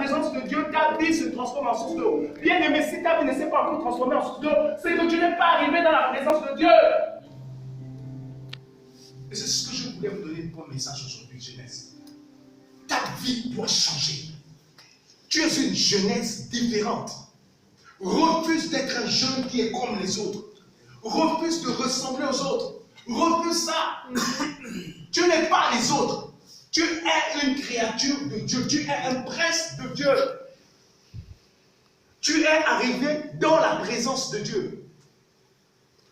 présence de Dieu, ta vie se transforme en source d'eau. Bien aimé, si ta vie ne s'est pas encore transformée en source d'eau, c'est que tu n'es pas arrivé dans la présence de Dieu. Et c'est ce que je voulais vous donner comme message aujourd'hui, jeunesse. Ta vie doit changer. Tu es une jeunesse différente. Refuse d'être un jeune qui est comme les autres. Refuse de ressembler aux autres. Refuse ça. Tu n'es pas les autres. Tu es une créature de Dieu. Tu es un prince de Dieu. Tu es arrivé dans la présence de Dieu.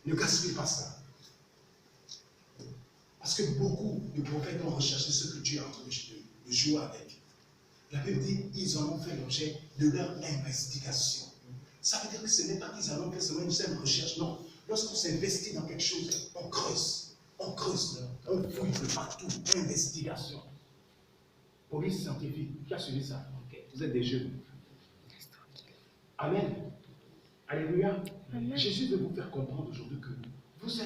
Ne gaspille pas ça. Parce que beaucoup de prophètes ont recherché ce que Dieu est en train de jouer avec. La Bible dit ils en ont fait l'objet de leur investigation. Ça veut dire que ce n'est pas qu'ils en ont fait seulement une simple recherche, non. Lorsqu'on s'investit dans quelque chose, on creuse, on fouille de partout, investigation. Police scientifique, qui a suivi ça? Okay. Vous êtes des jeunes. Amen. Alléluia. Amen. Jésus veut vous faire comprendre aujourd'hui que vous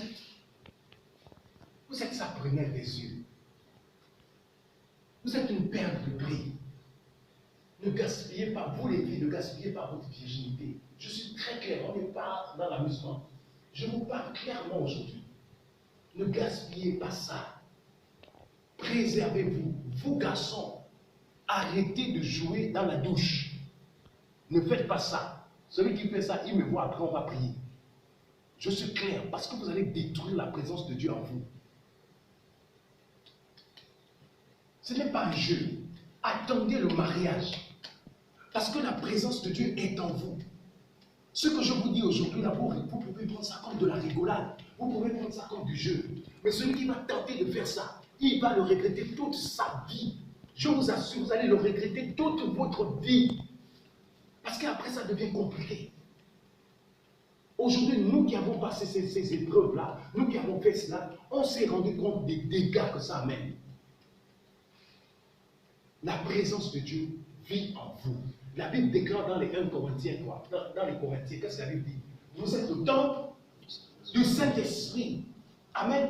êtes sa première des yeux. Vous êtes une perle de prix. Ne gaspillez pas, vous les filles, ne gaspillez pas votre virginité. Je suis très clair, on n'est pas dans l'amusement. Je vous parle clairement aujourd'hui. Ne gaspillez pas ça. Préservez-vous. Vous garçons, arrêtez de jouer dans la douche. Ne faites pas ça. Celui qui fait ça, il me voit après, on va prier. Je suis clair, parce que vous allez détruire la présence de Dieu en vous. Ce n'est pas un jeu. Attendez le mariage. Parce que la présence de Dieu est en vous. Ce que je vous dis aujourd'hui, d'abord, vous pouvez prendre ça comme de la rigolade. Vous pouvez prendre ça comme du jeu. Mais celui qui va tenter de faire ça, il va le regretter toute sa vie. Je vous assure, vous allez le regretter toute votre vie. Parce qu'après, ça devient compliqué. Aujourd'hui, nous qui avons passé ces épreuves-là, nous qui avons fait cela, on s'est rendu compte des dégâts que ça amène. La présence de Dieu vit en vous. La Bible déclare dans les 1 Corinthiens, dans les Corinthiens, qu'est-ce que la Bible dit? Vous êtes le temple du Saint-Esprit. Amen.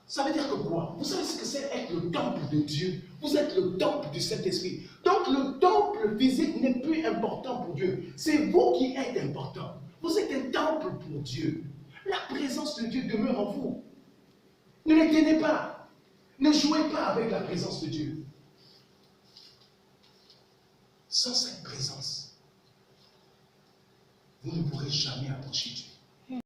Ça veut dire que quoi? Vous savez ce que c'est être le temple de Dieu? Vous êtes le temple du Saint-Esprit. Donc le temple physique n'est plus important pour Dieu. C'est vous qui êtes important. Vous êtes un temple pour Dieu. La présence de Dieu demeure en vous. Ne l'éteignez pas. Ne jouez pas avec la présence de Dieu. Sans cette présence, vous ne pourrez jamais approcher Dieu.